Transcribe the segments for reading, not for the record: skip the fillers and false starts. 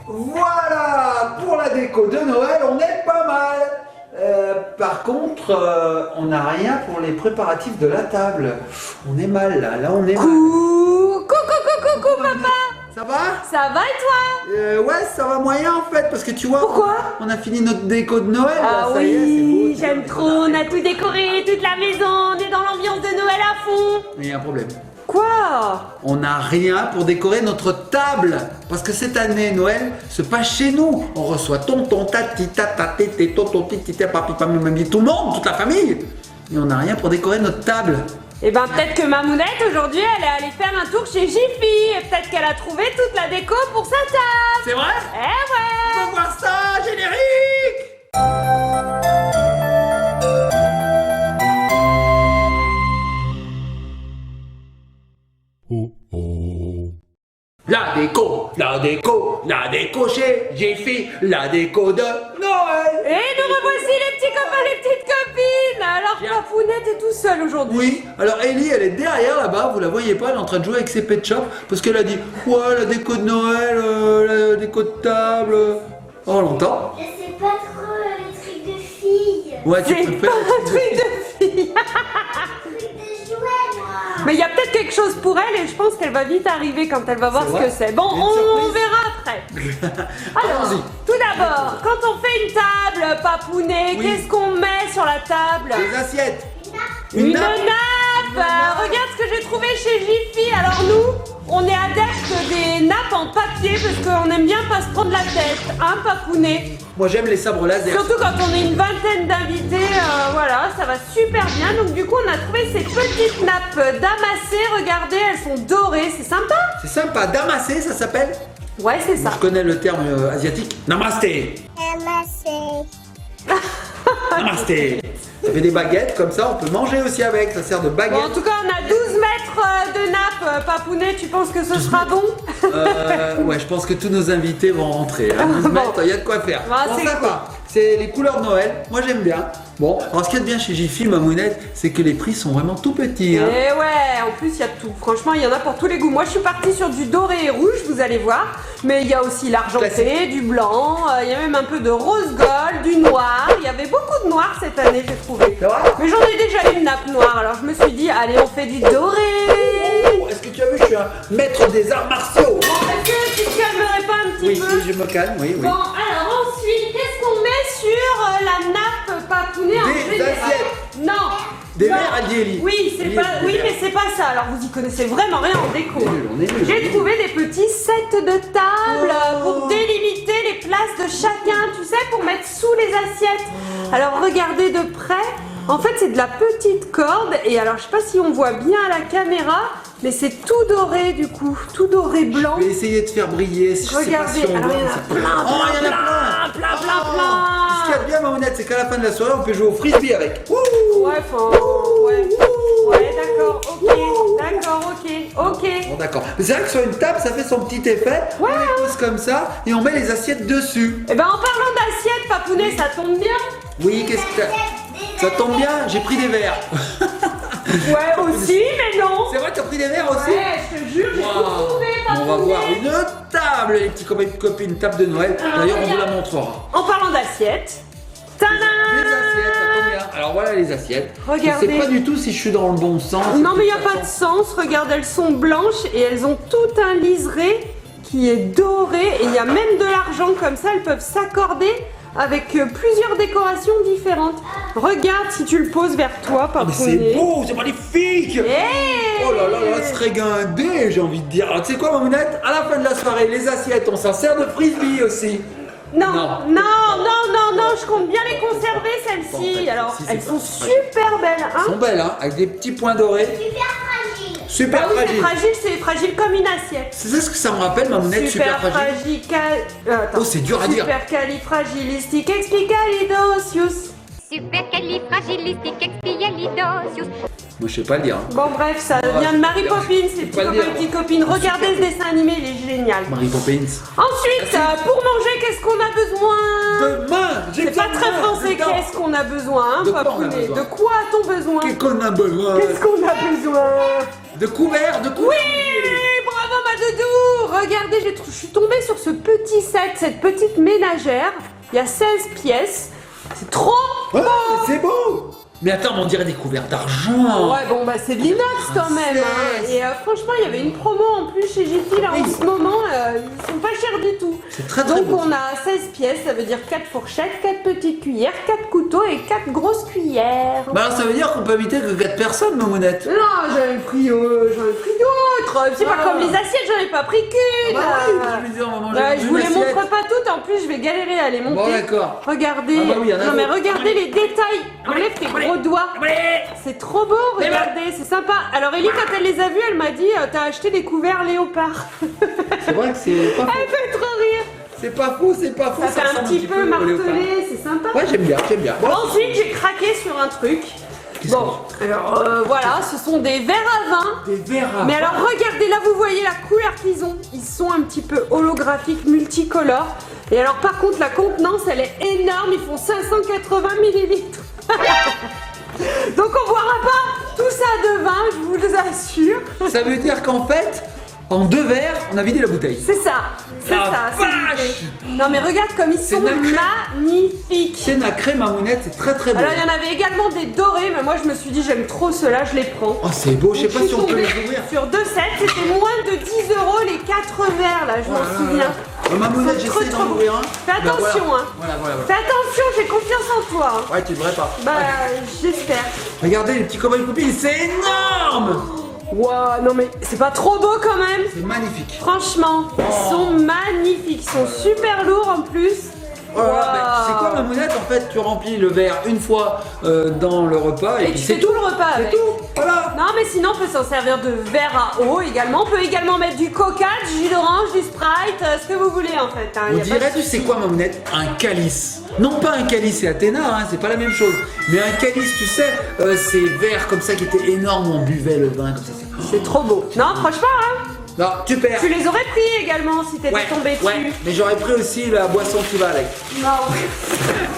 Voilà, pour la déco de Noël, on est pas mal. Par contre, on n'a rien pour les préparatifs de la table. On est mal là, on est mal. Coucou papa. Ça va? Ça va et toi? Ouais, ça va moyen en fait, parce que tu vois, pourquoi? On a fini notre déco de Noël. Ah là, oui, j'aime trop, on a tout décoré, toute la maison, on est dans l'ambiance de Noël à fond. Mais il y a un problème. Quoi? On n'a rien pour décorer notre table. Parce que cette année, Noël se passe chez nous. On reçoit tonton, tati, tata, tété, tonton, titi, papi, mamie, tout le monde, toute la famille. Et on n'a rien pour décorer notre table. Eh ben peut-être que Mamounette aujourd'hui elle est allée faire un tour chez Jiffy et peut-être qu'elle a trouvé toute la déco pour sa table. C'est vrai? Eh ouais. On va voir ça, générique. La déco chez Jiffy, la déco de Noël. Et nous revoici les petits copains, les petites copines. Alors Papounette est tout seul aujourd'hui. Oui, alors Ellie elle est derrière là-bas, vous la voyez pas, elle est en train de jouer avec ses pet shops parce qu'elle a dit ouais la déco de Noël, la déco de table. Oh longtemps. Je sais pas trop les trucs de filles. Ouais tu C'est préfères pas un truc de fille. Trucs de jouets, moi. Mais il y a peut-être quelque chose pour elle et je pense qu'elle va vite arriver quand elle va voir C'est ce vrai. que c'est. Bon, Une on surprise. verra après. Alors, Allons-y. tout d'abord, quand on fait une table, Papounet, Oui. qu'est-ce qu'on met sur la table? Les assiettes. Une nappe. Regarde ce que j'ai trouvé chez Jiffy. Alors nous, on est adeptes des nappes en papier parce qu'on aime bien pas se prendre la tête, hein Papounet? Moi j'aime les sabres laser. Surtout quand on est une vingtaine d'invités, voilà, ça va super bien. Donc du coup, on a trouvé ces petites nappes damassées. Regardez, elles sont dorées, c'est sympa. C'est sympa, damasé ça s'appelle. Ouais, c'est ça. Je connais le terme asiatique. Namasté. Namasté. Ça fait des baguettes comme ça, on peut manger aussi avec, ça sert de Bon, baguette. en tout cas, on a 12 mètres de nappe. Papounet, tu penses que ce sera bon? Ouais, je pense que tous nos invités vont rentrer. Hein. 12 mètres, il y a de quoi faire. Ah, Bon, c'est ça cool. va. C'est les couleurs de Noël. Moi, j'aime bien. Bon, alors ce qu'il y a de bien chez Jiffy, Mamounette, c'est que les prix sont vraiment tout petits. Et Hein. ouais, en plus, il y a de tout. Franchement, il y en a pour tous les goûts. Moi, je suis partie sur du doré et rouge, vous allez voir. Mais il y a aussi l'argenté, Classique. du blanc. Il y a même un peu de rose gold, du noir. Il y avait beaucoup de noir cette année, j'ai trouvé. C'est vrai? Mais j'en ai déjà une nappe noire, alors je me suis dit, allez, on fait du doré. Oh, est-ce que tu as vu, je suis un maître des arts martiaux. Est-ce que tu te calmerais pas un petit Oui, peu? oui, je me calme, oui, oui. Bon, alors ensuite, qu'est-ce qu'on met sur la nappe Papounet en Des général? assiettes. Non. Des Non. verres à Jelly. Oui, c'est Jelly, pas, des oui, verres. mais c'est pas ça. Alors vous y connaissez vraiment rien en déco. On est nuls. J'ai trouvé des petits sets de table Oh. pour délimiter les places de chacun, tu sais, pour mettre sous les assiettes. Alors regardez de près. En fait, c'est de la petite corde et alors je sais pas si on voit bien à la caméra, mais c'est tout doré du coup, tout doré blanc. Je vais essayer de faire briller. Je sais pas Regardez, si on alors voit, il y en a c'est- plein, Oh, il y en a plein. Ce qu'il y a de bien, Mamounette, c'est qu'à la fin de la soirée, on peut jouer au frisbee avec. Ouh. Ouais, enfin, ouais, d'accord, ok. Bon, d'accord. Mais c'est vrai que sur une table, ça fait son petit effet. Ouais. On les pose comme ça et on met les assiettes dessus. Et ben en parlant d'assiettes, Papounet, ça tombe bien. Oui, qu'est-ce que t'as? Ça tombe bien, j'ai pris des verres. Ouais, aussi, mais non. C'est vrai, t'as pris des verres aussi? Ouais, je te jure, j'ai tout Waouh. trouvé, On va Papounet. voir une table, les petits copains et copines, une table de Noël. D'ailleurs, on vous la regarde. montrera. En parlant d'assiettes, Les tadam. assiettes, ça tombe bien. Alors voilà les assiettes. Regardez. Je sais pas du tout si je suis dans le bon sens. Non, mais il n'y a toute pas de façon. sens. Regarde, elles sont blanches et elles ont tout un liseré qui est doré. Et il y a même de l'argent comme ça. Elles peuvent s'accorder avec plusieurs décorations différentes. Regarde si tu le poses vers toi, Ah, mais Papounet. c'est beau, c'est magnifique. Hey. Oh là là là, ce serait guindé, j'ai envie de dire. Alors, tu sais quoi, Mamounette? À la fin de la soirée, les assiettes, on s'en sert de frisbee aussi. Non, Non. non, je compte bien les conserver Bon, celles-ci. d'accord. Alors, Si, c'est elles pas sont fragile. super belles, Elles hein. sont belles, hein, avec des petits points dorés. Super fragile. Super Ah oui, fragile. c'est fragile comme une assiette. C'est ça ce que ça me rappelle, Mamounette, super fragile. Attends. Oh, c'est dur à dire. Supercalifragilisticexpialidocious. Supercalifragilisticexpialidocious. Moi, je sais pas le dire. Hein. Bon, bref, ça vient de Mary Poppins, ces petits Faut pas le copains dire, et petites copines. Regardez ce dessin animé, il est génial. Mary Poppins. Ensuite, pour manger, qu'est-ce qu'on a besoin? Demain, j'ai C'est pas très français, qu'est-ce qu'on a besoin, hein, De quoi on a Papounet? besoin De quoi a-t-on besoin? Qu'est-ce qu'on a besoin? Qu'est-ce qu'on a besoin? De couverts, de couverts. Oui, bravo ma doudou. regardez, je suis tombée sur ce petit set, cette petite ménagère. Il y a 16 pièces. C'est trop Ouais, beau. c'est beau. Mais attends, mais on dirait des couverts d'argent. Ouais, bon, bah c'est de l'inox quand même. Hein. Et franchement, il y avait une promo en plus chez Jiffy là en ce moment. Ils sont pas chers du tout. C'est très très Donc beau. on a 16 pièces, ça veut dire 4 fourchettes, 4 petites cuillères, 4 couteaux et 4 grosses cuillères. Bah alors ça veut dire qu'on peut inviter que 4 personnes, Mamounette. Non, j'en ai pris d'autres. C'est pas comme les assiettes, j'en ai pas pris qu'une. Bah oui, je veux dire, on va manger Je une vous les assiette. montre pas toutes, en plus je vais galérer à les monter. Bon, d'accord. Regardez, Ah bah oui, y en a non mais d'autres. regardez les détails. Enlève tes gros doigts. C'est trop beau, regardez, c'est sympa. Alors Ellie, quand elle les a vus, elle m'a dit t'as acheté des couverts léopard. C'est vrai que c'est pas faux. Elle fait trop rire. C'est pas faux, c'est pas faux. Ça fait un ressemble petit peu au léopard. martelé, c'est sympa. Ouais, j'aime bien, j'aime bien. Bon, Ensuite, j'ai craqué sur un truc. Qu'est-ce Bon, alors voilà, ce sont des verres à vin. des verres à Mais vin. alors regardez, là vous voyez la couleur qu'ils ont. Ils sont un petit peu holographiques, multicolores. Et alors par contre la contenance elle est énorme, ils font 580 millilitres. Donc on boira pas tout ça de vin, je vous le assure. Ça veut dire qu'en fait, en 2 verres, on a vidé la bouteille. C'est ça, c'est La ça. c'est vache. l'idée. Non mais regarde comme ils C'est sont nacré. magnifiques. C'est nacré, Mamounette, c'est très très beau. Alors il y en avait également des dorés, mais moi je me suis dit j'aime trop ceux-là, je les prends. Oh, c'est beau, je sais Donc, pas je si suis on peut tombée les ouvrir. sur 2 sets, c'était moins de 10 € les 4 verres là, je m'en souviens. Mamounette, Ils sont j'essaie trop d'en ouvrir un. Fais Ben, attention, voilà. hein. Voilà. Fais attention, j'ai confiance en toi. Hein. Ouais, tu devrais pas. Bah j'espère. Regardez les petits cobayes copines, c'est énorme. Waouh, non mais c'est pas trop beau quand même. C'est magnifique. Franchement, ils sont magnifiques, ils sont super lourds en plus. Voilà, mais tu sais quoi, Mamounette, en fait, tu remplis le verre une fois dans le repas et, Et puis tu c'est fais tout le repas C'est avec. tout. Voilà. Non mais sinon on peut s'en servir de verre à eau également. On peut également mettre du coca, du jus d'orange, du sprite, ce que vous voulez en fait. Hein. On Y a pas dirait, de tu souci. sais quoi, Mamounette, un calice. Non pas un calice et Athéna, hein, c'est pas la même chose. Mais un calice, tu sais, ces verres comme ça qui étaient énormes, où on buvait le vin comme ça. C'est trop beau. Non franchement, hein, Non, tu perds. tu les aurais pris également si t'étais tombé dessus. ouais, mais j'aurais pris aussi la boisson qui va avec. Non.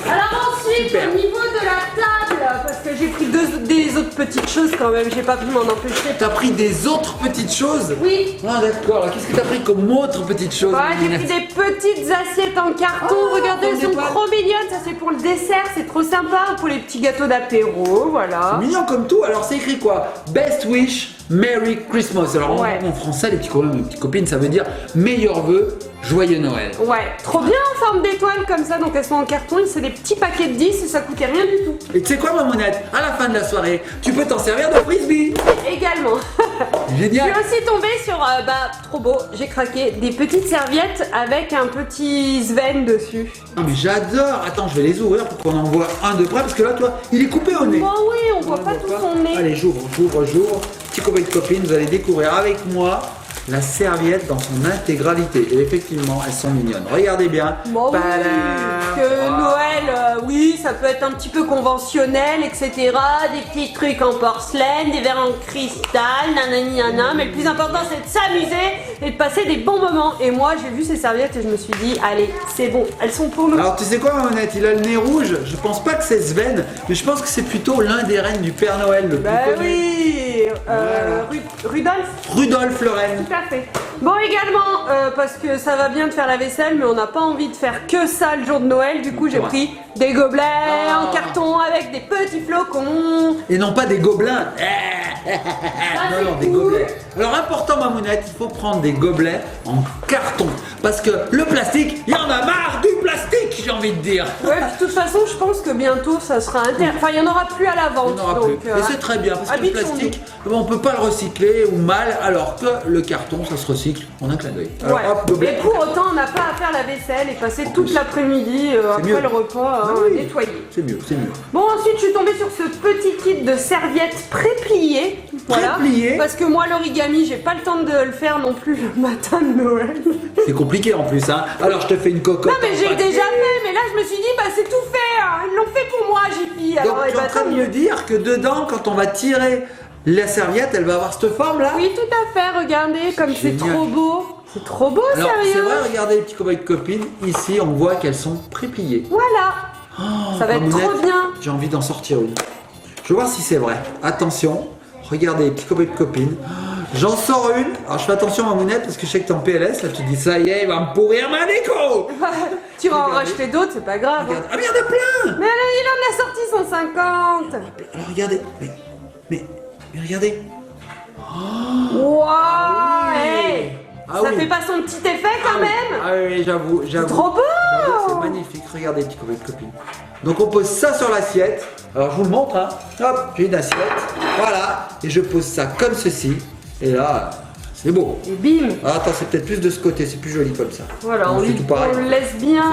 Alors ensuite, Super. au niveau de la table, parce que j'ai pris des autres petites choses quand même, j'ai pas pu m'en empêcher. T'as pris des autres petites choses? Oui. Ah d'accord, alors qu'est-ce que t'as pris comme autre petite chose? Ouais, j'ai Mamounette pris des petites assiettes en carton. Oh, Regardez, elles comme sont des trop mignonnes. Ça, c'est pour le dessert. C'est trop sympa. Pour les petits gâteaux d'apéro. Voilà. Mignon comme tout, alors c'est écrit quoi? Best wish, Merry Christmas. Alors Ouais. en français, les petits copains, les petites copines, ça veut dire meilleurs vœux, joyeux Noël. Ouais, trop bien en forme d'étoile comme ça. Donc, elles sont en carton. Et c'est des petits paquets de 10 et ça coûtait rien du tout. Et tu sais quoi, Mamounette? À la fin de la soirée, tu peux t'en servir de frisbee. Également. Je Génial. suis aussi tombée sur, trop beau, j'ai craqué, des petites serviettes avec un petit Sven dessus. Ah mais j'adore. Attends, je vais les ouvrir pour qu'on en voit un de près parce que là, toi, il est coupé au nez. Bon oui, on voit pas tout son nez. Allez, j'ouvre. Petit copain de copine, vous allez découvrir avec moi la serviette dans son intégralité. Et effectivement, elles sont mignonnes. Regardez bien. Bon, oui, Padam. que Ah. Noël, oui, ça peut être un petit peu conventionnel, etc. Des petits trucs en porcelaine, des verres en cristal, nanani nana. Mais le plus important, c'est de s'amuser et de passer des bons moments. Et moi, j'ai vu ces serviettes et je me suis dit, allez, c'est bon, elles sont pour nous. Alors tu sais quoi, Mamounette, il a le nez rouge. Je pense pas que c'est Sven, mais je pense que c'est plutôt l'un des reines du Père Noël le plus Bah connu. oui, Voilà. Rudolph. Rudolf le Reine. Tout à fait. Bon, également, parce que ça va bien de faire la vaisselle, mais on n'a pas envie de faire que ça le jour de Noël. Du coup, j'ai Ouais. pris des gobelets Ah. en carton avec des petits flocons. Et non pas des gobelins. c'est Non, des cool. gobelets. Alors important, Mamounette, il faut prendre des gobelets en carton. Parce que le plastique, il y en a marre du plastique, j'ai envie de dire. Ouais, puis de toute façon, je pense que bientôt, ça sera Enfin, il n'y en aura plus à la Il vente. n'y en aura donc, plus. Et c'est très bien, parce que le habituons-nous. plastique, on peut pas le recycler ou mal, alors que le carton, ça se recycle en un clin d'œil. Alors Ouais. hop, Et gobelet. pour autant, on n'a pas à faire la vaisselle et passer toute l'après-midi après mieux. le repas Ah à oui. nettoyer. C'est mieux, c'est mieux. Bon, ensuite, je suis tombée sur ce petit kit de serviettes pré-pliées. Pré-pliées. Parce que moi, l'origami, j'ai pas le temps de le faire non plus le matin de Noël. C'est compliqué en plus, hein. Alors je te fais une cocotte. Non, mais en j'ai papier. déjà fait, mais là, je me suis dit, bah, c'est tout fait. Hein. Ils l'ont fait pour moi, JP. Donc Alors, tu es en bah, train tant de mieux. me dire que dedans, quand on va tirer la serviette, elle va avoir cette forme là? Oui, tout à fait. Regardez, comme c'est Génial. trop beau. C'est trop beau, Alors c'est sérieux. vrai, regardez les petits cobayes de copines, ici on voit qu'elles sont prépliées. Voilà. Ça va être Mamounette, trop bien. J'ai envie d'en sortir une. Je vais voir si c'est vrai. Attention, regardez les petits cobayes de copines. J'en sors une. Alors je fais attention à Mounette parce que je sais que t'es en PLS. Là tu te dis ça y est, il va me pourrir ma déco. Tu vas en Regardez. racheter d'autres, c'est pas grave. Regarde. Ah mais il y en a plein. Mais là, il en a sorti 150. Alors regardez. Mais regardez. Waouh, oui. hey. Ah Ça oui. fait pas son petit effet quand même. Ah oui, j'avoue. C'est trop beau. C'est magnifique. Regardez, petits copains et copines. Donc on pose ça sur l'assiette. Alors je vous le montre. Hein. Hop, j'ai une assiette. Voilà. Et je pose ça comme ceci. Et là, c'est beau. Et bim. Ah, attends, c'est peut-être plus de ce côté. C'est plus joli comme ça. Voilà, Donc, on, c'est tout pareil. on le laisse bien,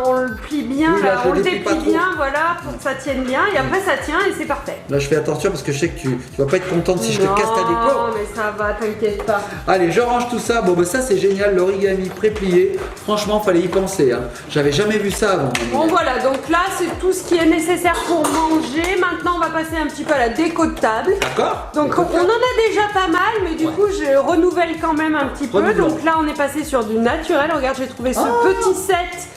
on le plie bien, Oui, là, là, je on le déplie pas déplie trop. bien, voilà, pour que ça tienne bien. Et après, ça tient et c'est parfait. Là, je fais attention parce que je sais que tu vas pas être contente si je te casse ta déco. Non, mais ça va, t'inquiète pas. Allez, je range tout ça. Bon, bah ça, c'est génial. L'origami pré-plié. Franchement, fallait y penser. Hein. J'avais jamais vu ça avant. Bon voilà, donc là c'est tout ce qui est nécessaire pour manger. Maintenant on va passer un petit peu à la déco de table. D'accord. Donc on en a déjà pas mal, mais du coup je renouvelle quand même un petit peu. Renouvelons. Donc là on est passé sur du naturel. Regarde, j'ai trouvé ce Oh. petit set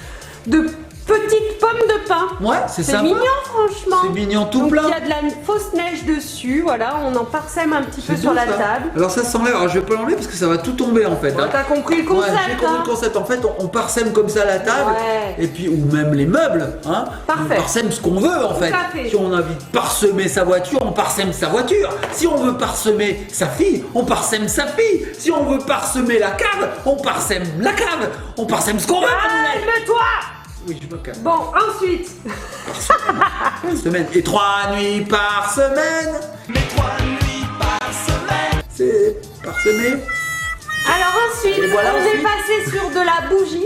de petites pommes de pin. Ouais, c'est C'est sympa. mignon franchement. C'est mignon tout Donc plein. il y a de la fausse neige dessus, voilà, on en parsème un petit peu C'est sur doux, la ça. table. Alors ça s'enlève. Alors je vais pas l'enlever parce que ça va tout tomber en fait. Bon, hein. t'as compris le Ouais, concept, j'ai compris hein. le concept. En fait, on parsème comme ça la table, Ouais. et puis ou même les meubles. Hein. Parfait. On parsème ce qu'on veut en fait. à fait. Si on a envie de parsemer sa voiture, on parsème sa voiture. Si on veut parsemer sa fille, on parsème sa fille. Si on veut parsemer la cave, on parsème la cave. On parsème ce qu'on veut. Calme-toi. Oui, je me calme. Bon, ensuite, Semaine. Et 3 nuits par semaine. C'est parsemé. alors ensuite, Et voilà on est ensuite. passé sur de la bougie.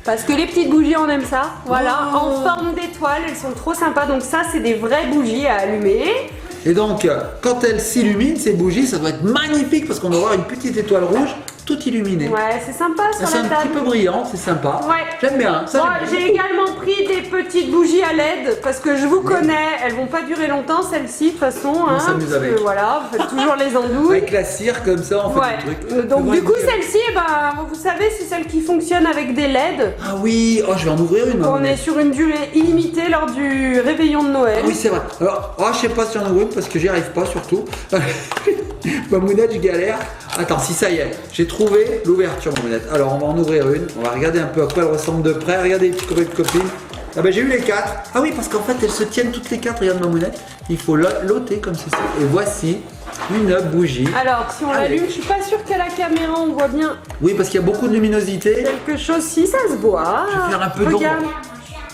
Parce que les petites bougies, on aime ça. Voilà, Oh. en forme d'étoile, elles sont trop sympas. Donc ça, c'est des vraies bougies à allumer. Et donc, quand elles s'illuminent, ces bougies, ça doit être magnifique parce qu'on va avoir une petite étoile rouge tout illuminée. Ouais, c'est sympa sur C'est la un petit table. peu brillant, c'est sympa. Ouais. J'aime bien. Ça, Moi, j'aime j'ai beaucoup. également pris des petites bougies à LED parce que je vous connais, elles vont pas durer longtemps celles-ci de toute façon. Hein, s'amuse parce que, avec. voilà, vous faites toujours les andouilles. Avec la cire comme ça, on fait Ouais. des trucs. Donc Mais du moi, coup, je- celle-ci, eh ben, vous savez, c'est celle qui fonctionne avec des LED. Ah oui, oh, je vais en ouvrir une. On est sur une durée illimitée lors du réveillon de Noël. Ah oui, c'est vrai. Alors, je sais pas si j'en ouvre une parce que j'y arrive pas surtout. Mamounette, je galère. Attends, si ça y est, j'ai trouvé l'ouverture, Mamounette. Alors, on va en ouvrir une. On va regarder un peu à quoi elle ressemble de près. Regardez les petits copains de copines. Ah ben j'ai eu les 4. Ah oui, parce qu'en fait, elles se tiennent toutes les 4. Regarde, Mamounette. Il faut l'ôter comme ceci. Et voici une bougie. Alors, si on Allez. l'allume, je suis pas sûre qu'à la caméra on voit bien Oui, parce qu'il y a beaucoup de luminosité. quelque chose. Si ça se voit. Je vais faire un peu d'ombre. Regarde.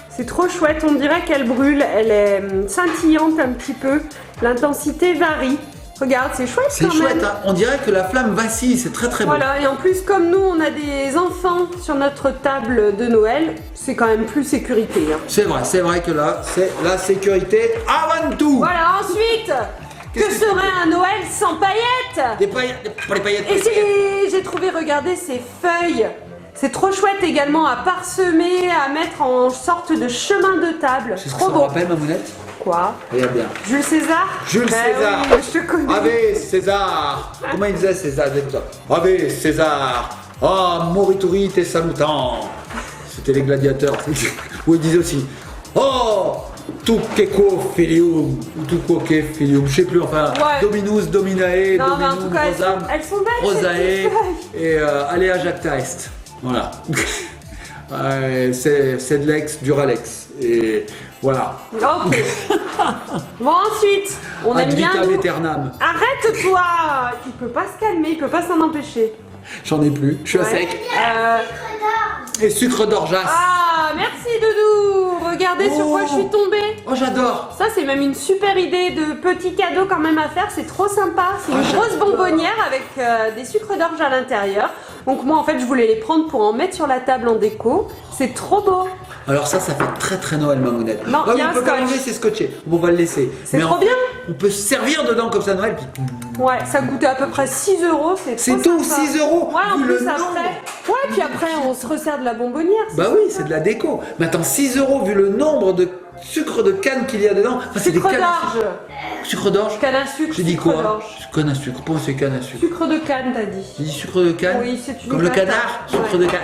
C'est trop chouette, on dirait qu'elle brûle. Elle est scintillante un petit peu. L'intensité varie. Regarde, c'est chouette C'est quand chouette, même. hein. On dirait que la flamme vacille. C'est très très beau. Voilà, et en plus, comme nous, on a des enfants sur notre table de Noël, c'est quand même plus sécurité. Hein. C'est vrai que là, c'est la sécurité avant tout. Voilà, ensuite, que Qu'est-ce que tu serait un Noël sans paillettes? Des paillettes, pas les paillettes. Et j'ai trouvé, regardez ces feuilles. C'est trop chouette également à parsemer, à mettre en sorte de chemin de table. C'est ce que Trop ça me beau. rappelle, Mamounette. Quoi? Regarde bien. Jules César? Jules Ben César. oui, je te connais. Ave César. Comment il disait César? Ave César. Ah, morituri te salutant. C'était les gladiateurs. Où ils disaient aussi. Oh, tu queco filium. Ou tu quoque filium. Je sais plus, enfin. Ouais. Dominus, dominae, Non, mais en dominum, tout cas, rosam. elles sont belles, ces Rosae. petites feuilles. Et alea jacta est. Voilà. C'est de l'ex, Duralex. Et voilà. Ok. Bon, ensuite, on aime Ad bien vitam nous. aeternam. Arrête-toi! Il peut pas se calmer, il peut pas s'en empêcher. J'en ai plus, je suis à Ouais. sec. J'adore. Et sucre d'orgeat. Ah, merci Doudou! Regardez sur quoi je suis tombée. Oh, j'adore. Ça, c'est même une super idée de petit cadeau quand même à faire. C'est trop sympa. C'est une Ah, grosse j'adore. bonbonnière avec des sucres d'orge à l'intérieur. Donc moi, en fait, je voulais les prendre pour en mettre sur la table en déco. C'est trop beau. Alors ça fait très très Noël, Mamounette. Non, Ah il y a oui, un on peut pas scotch. l'enlever, c'est scotché. Bon, on va le laisser. C'est Mais trop en fait, bien. On peut se servir dedans comme ça à Noël. Puis... Ouais, ça coûtait à peu près 6 €. C'est trop tout, sympa. 6 €, Ouais, en vu le plus après. nombre. Ouais, puis après, on se resserre de la bonbonnière. Bah oui, c'est de la déco. Mais attends, 6 € vu le nombre de sucre de canne qu'il y a dedans. Enfin, c'est des Sucre cannes à d'orge. Sucre d'orge. Canne à sucre, J'ai dit sucre quoi? d'orge. Canne à sucre. Pourquoi c'est canne à sucre? Sucre de canne, t'as dit. J'ai dit sucre de canne. Oui, c'est une Comme le canne. canard. Sucre Ouais. de canne.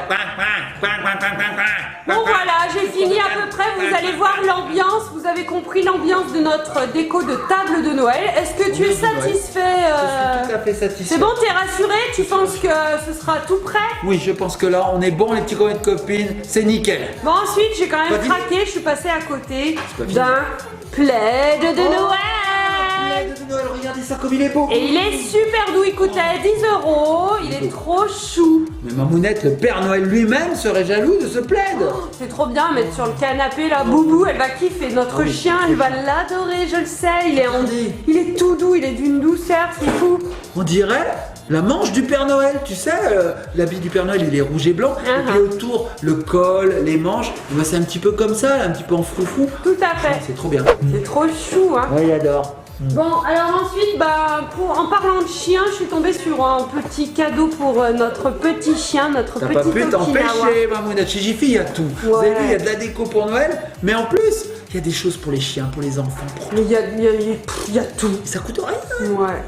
Bon voilà, j'ai fini à peu près, vous allez voir l'ambiance, vous avez compris l'ambiance de notre déco de table de Noël. Est-ce que tu es Ambiance de Noël. satisfait Je suis tout à fait satisfait. C'est bon, t'es rassuré? Tu penses que ce sera tout prêt? Oui, je pense que là, on est bon, les petits copains de copines. C'est nickel. Bon, ensuite, j'ai quand Pas même fini. craqué, je suis passée à côté pas fini. d'un plaid de Oh, Noël. de Noël, regardez ça comme il est beau. Et il est super doux, il coûtait 10 €, il est trop chou. Mais Mamounette, le Père Noël lui-même serait jaloux de ce plaid. C'est trop bien, mettre sur le canapé là, Boubou, elle va kiffer. Notre Ah oui. chien, elle va l'adorer, je le sais. Regardez. Il est tout doux, il est d'une douceur, c'est fou. On dirait la manche du Père Noël, tu sais, l'habit du Père Noël, il est rouge et blanc. Et puis autour, le col, les manches, eh ben, c'est un petit peu comme ça, là, un petit peu en froufrou. Tout à fait. C'est trop bien. C'est trop chou, hein. Ouais, il adore. Bon, alors ensuite, en parlant de chien, je suis tombée sur un petit cadeau pour notre petit chien, notre T'as petit pas pu Okinawa. t'empêcher, Mamounette. Chez Jiffy, il y a tout. Vous Ouais. avez vu, il y a de la déco pour Noël, mais en plus, il y a des choses pour les chiens, pour les enfants. Mais il y a tout. Ça coûte rien. Ouais.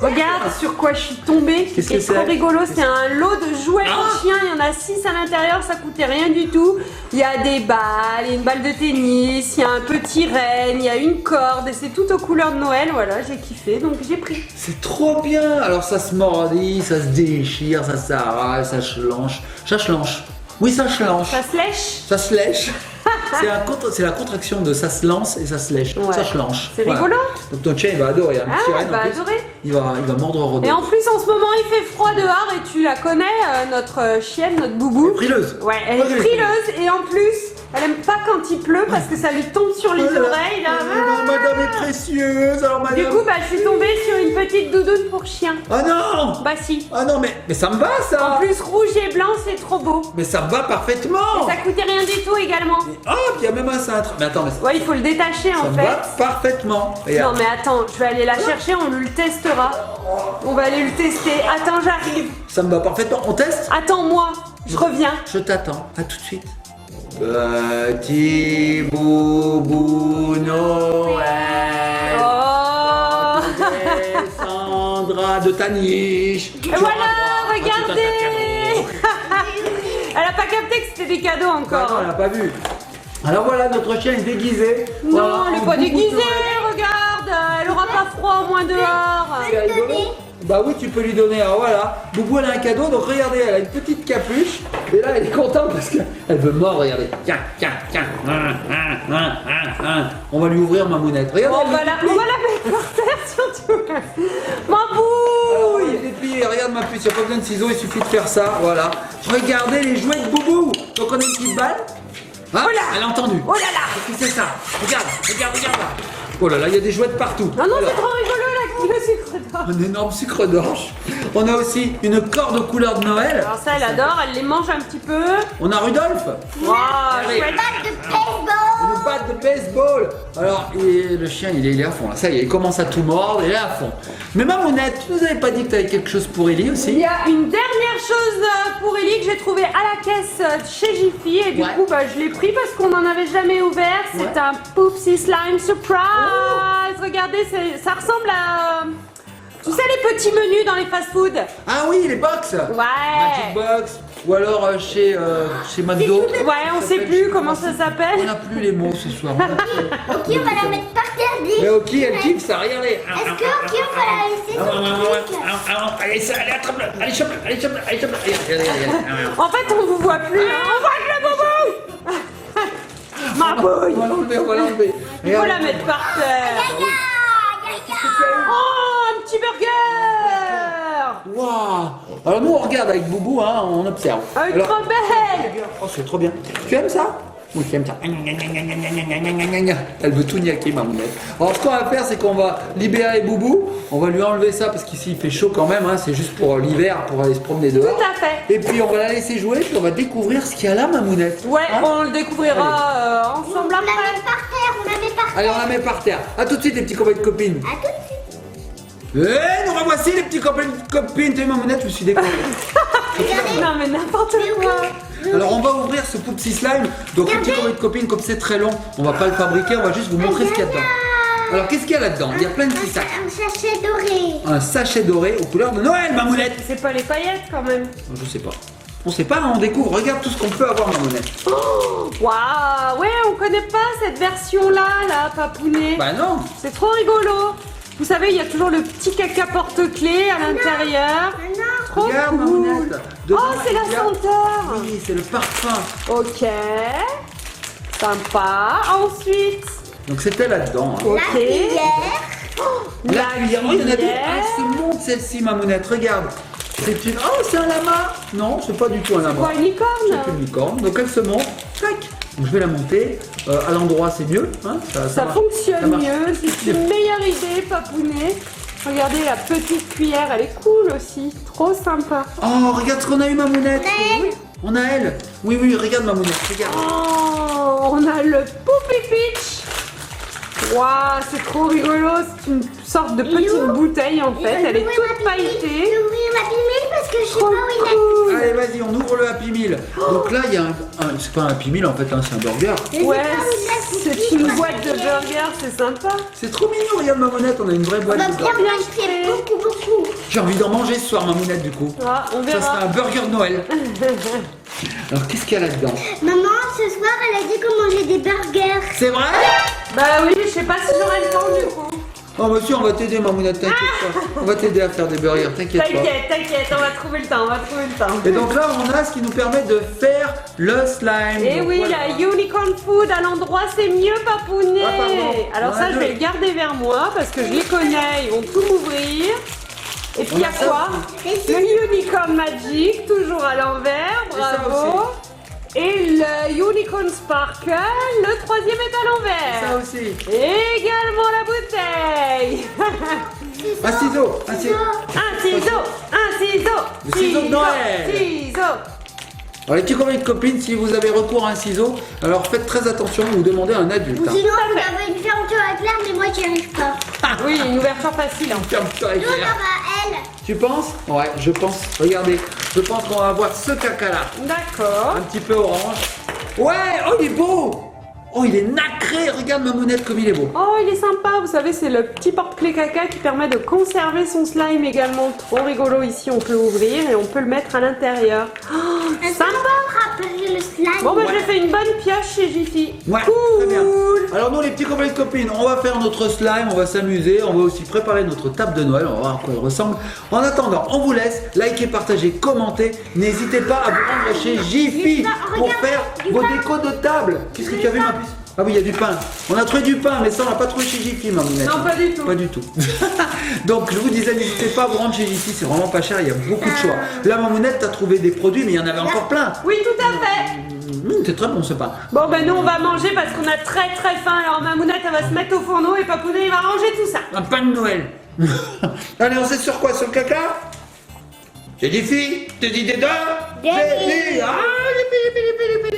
Regarde sur quoi je suis tombée, Qu'est-ce c'est que c'est? trop rigolo, c'est un lot de jouets pour chiens, il y en a 6 à l'intérieur, ça coûtait rien du tout. Il y a des balles, il y a une balle de tennis, il y a un petit renne, il y a une corde et c'est tout aux couleurs de Noël, voilà, j'ai kiffé donc j'ai pris. C'est trop bien. Alors ça se mordit, ça se déchire, ça s'arrache, ça chlanche. Ça chlanche. Oui, ça chlanche. Ça se lèche? Ça se lèche. C'est la contraction de ça se lance et ça se lèche. Ouais. Ça chlanche. C'est rigolo. Donc ton chien il va adorer. Un petit Ah, renne, bah en plus. adoré. Il va mordre au rodeo. Et en plus en ce moment il fait froid dehors et tu la connais, notre chienne, notre Boubou. Elle est frileuse. Ouais, elle est frileuse et en plus elle aime pas quand il pleut parce que ça lui tombe sur les oreilles là. Madame est précieuse. Alors madame. Du coup, je suis tombée sur une petite doudoune pour chien. Oh non. Bah si. Ah non mais ça me va En ça. plus, rouge et blanc, c'est trop beau. Mais ça me va parfaitement. Ça coûtait rien du tout également. Ah puis il y a même un cintre. Mais attends mais Ouais, il faut le détacher ça en me fait. va parfaitement. Non Regarde. mais attends, je vais aller la chercher, on lui le testera. On va aller le tester. Attends, j'arrive. Ça me va parfaitement. On teste. Attends-moi, je reviens. Je t'attends. À tout de suite. Petit boubou Noël. Oh. Sandra de ta niche. Et voilà, regardez. Elle a pas capté que c'était des cadeaux Ah non, encore. elle n'a pas vu. Alors voilà, notre chien est déguisé. Non, Voilà, elle en est pas boubou déguisée, Noël. regarde. Elle aura pas froid au moins dehors. C'est rigolo. Bah oui, tu peux lui donner. Alors voilà, Boubou elle a un cadeau, donc regardez, elle a une petite capuche. Et là, elle est contente parce qu'elle veut mordre, regardez. Tiens, tiens, tiens. On va lui ouvrir Mamounette. Regardez. Bon, elle est on va la mettre par terre surtout. Ma Alors, bouille. il est déplié, regarde ma puce, il n'y a pas besoin de ciseaux, il suffit de faire ça, voilà. Regardez les jouets de Boubou. Donc on a une petite balle. Hein, Oh là. elle a entendu. Oh là là. Qu'est-ce que c'est ça? Regarde, regarde, regarde là. Oh là là, il y a des jouets de partout. Non, non, Alors, c'est trop rigolo là, le sucre d'orge. un énorme sucre d'orge. On a aussi une corde aux couleurs de Noël. Alors ça, elle adore, elle les mange un petit peu. On a Rudolph. Waouh, Allez. chouette. Balle de baseball. Une batte de baseball. Alors, le chien, il est à fond là. Ça y est, il commence à tout mordre, il est à fond. Mais Mamounette, tu nous avais pas dit que tu avais quelque chose pour Ellie Il aussi? y a une dernière chose pour Ellie que j'ai trouvée à la caisse chez Jiffy et du Ouais. coup je l'ai pris parce qu'on n'en avait jamais ouvert. C'est Ouais. un Poopsie Slime Surprise. Regardez, ça ressemble à... tu sais les petits menus dans les fast-food. Ah oui, les box. Magic Ouais. Box. Ou alors chez McDo. Ouais, on sait plus comment ça On s'appelle. n'a plus les mots ce soir. Ok, on va la mettre par terre. Mais ok, elle kiffe ça, regardez. Est-ce que ok, on va la laisser sur le truc? Allez, ça, allez, attrape-le. Allez, chope-le. Allez, chope-le. Allez, chope-le. Allez, allez. En fait, on vous voit plus. On voit que le boubou. Ma bouille. On va l'enlever, on va l'enlever. Il faut la mettre par terre. Oh, un petit burger. Waouh. Alors nous, on regarde avec Boubou, hein, on observe. Ah, Alors, trop belle. oh, c'est trop bien. Tu aimes ça? Oui, tu aimes ça. Elle veut tout niaquer, Mamounette. Alors, ce qu'on va faire, c'est qu'on va libérer Boubou. On va lui enlever ça parce qu'ici, il fait chaud quand même. Hein, c'est juste pour l'hiver, pour aller se promener dehors. Tout à fait. Et puis, on va la laisser jouer, puis on va découvrir ce qu'il y a là, Mamounette. Ouais, Hein? on le découvrira ensemble On la après. met par terre, on la met par terre. Allez, on la met par terre. A tout de suite, les petits copains de copines. À tout de suite. Et nous revoici, les petits copains de copines. Tu sais, Mamounette, je me suis découvert. Non mais n'importe quoi. Alors on va ouvrir ce Poopsie Slime. Donc les petits copains de copines, comme c'est très long, on va pas le fabriquer, on va juste vous montrer ce qu'il y a dedans. Alors qu'est-ce qu'il y a là-dedans? Il y a plein de petits sacs. Un sachet doré. Un sachet doré aux couleurs de Noël, Mamounette. C'est pas les paillettes quand même. Je sais pas. On sait pas, on découvre. Regarde tout ce qu'on peut avoir, Mamounette. Oh, waouh, ouais, on connaît pas cette version-là, là, papounet. Bah non. C'est trop rigolo. Vous savez, il y a toujours le petit caca porte-clés à l'intérieur. Trop Regarde, cool. Mamounette. Oh, Dedans, c'est la il y a- senteur. Oui, c'est le parfum. Ok. Sympa. Ensuite. Donc c'était là-dedans. hein. Ok. La cuillère. La cuillère. Oh, il y en a deux. cuillère. Ah, c'est monte celle-ci, Mamounette. Regarde. C'est une. Oh, c'est un lama. Non, c'est pas du tout un lama. Quoi, une licorne? C'est une licorne. Donc elle se monte. Tac. Donc je vais la monter. À l'endroit, c'est mieux. Hein. Ça marche. fonctionne Ça marche. mieux. C'est une meilleure idée, papounet. Regardez la petite cuillère, elle est cool aussi. Trop sympa. Oh, regarde ce qu'on a eu, Mamounette. Elle. On a elle. Oui, oui, regarde, Mamounette. Regarde. Oh, on a le Poppy Peach. Waouh, c'est trop rigolo. C'est une sorte de petite où bouteille en fait. Elle est toute Je vais pailletée. ouvrir ma pimille parce que je sais Trop pas où il est. cool. Allez, vas-y, on ouvre le Happy Meal. Donc là, il y a c'est pas un Happy Meal en fait, hein, c'est un burger. Ouais, c'est une boîte de burgers, c'est sympa. C'est trop mignon, regarde Mamounette, on a une vraie On boîte va de bien burger. manger beaucoup, beaucoup. J'ai envie d'en manger ce soir, Mamounette, du coup. Ah, on Ça sera verra. un burger de Noël. Alors, qu'est-ce qu'il y a là-dedans? Maman, ce soir, elle a dit qu'on mangeait des burgers. C'est vrai? Bah oui, je sais pas si j'aurai le temps du coup. Oh, monsieur, on va t'aider, Mamounette, t'inquiète pas. On va t'aider à faire des burgers, t'inquiète pas. T'inquiète, on va trouver le temps, on va trouver le temps. Et donc là, on a ce qui nous permet de faire le slime. Et Donc, oui, voilà. la Unicorn Food à l'endroit, c'est mieux, papounet. Ah, pardon. Alors On a ça, je deux. vais le garder vers moi parce que je les connais, ils vont tout m'ouvrir. Et puis On il y a a ça quoi? aussi. Le Unicorn Magic, toujours à l'envers, Et ça bravo. Et le Unicorn Sparkle, le troisième est à Ça l'envers. aussi. Et également la bouteille. Un ciseau. Un ciseau. Un ciseau, un ciseau. Le ciseau de Noël. Ciseau. Alors, les petits copains et copines, si vous avez recours à un ciseau, alors faites très attention, vous demandez à un adulte. Ou hein. sinon, vous avez une fermeture à clair, mais moi, j'y arrive pas. Oui, une ouverture facile. Hein. Ferme-toi avec Nous, l'air. ça va, elle. Tu penses? Ouais, je pense. Regardez, je pense qu'on va avoir ce caca-là. D'accord. Un petit peu orange. Ouais, oh, il est beau! Oh, il est nacré! Regarde Mamounette comme il est beau. Oh, il est sympa, vous savez, c'est le petit porte-clés caca qui permet de conserver son slime également. Trop rigolo ici, on peut ouvrir et on peut le mettre à l'intérieur. Oh, Est-ce sympa. qu'on peut rappeler le slime? Bon, bah, Ouais. j'ai fait une bonne pioche chez Jiffy. Ouais, très bien. Alors nous les petits copains et copines, on va faire notre slime, on va s'amuser, on va aussi préparer notre table de Noël, on va voir à quoi elle ressemble. En attendant, on vous laisse, likez, partagez, commentez. N'hésitez pas à vous rendre chez Jiffy pour faire vos décos de table. Qu'est-ce que tu as vu ma puce? Ah oui, il y a du pain. On a trouvé du pain, mais ça on l'a pas trouvé chez Jiffy, Mamounette. Non, pas du tout. Pas du tout. Donc je vous disais, n'hésitez pas à vous rendre chez Jiffy, c'est vraiment pas cher, il y a beaucoup de choix. Là, Mamounette, t'as trouvé des produits, mais il y en avait encore plein. Oui, tout à fait. C'est très bon ce pain. Bon, ben nous, on va manger parce qu'on a très très faim. Alors, Mamounette, elle va se mettre au fourneau et Papounet, il va ranger tout ça. Un pain de Noël. Allez, on sait sur quoi? Sur le caca? J'ai dit filles, t'es dit des deux? Des filles. Ah, les filles, les filles, les filles, les filles.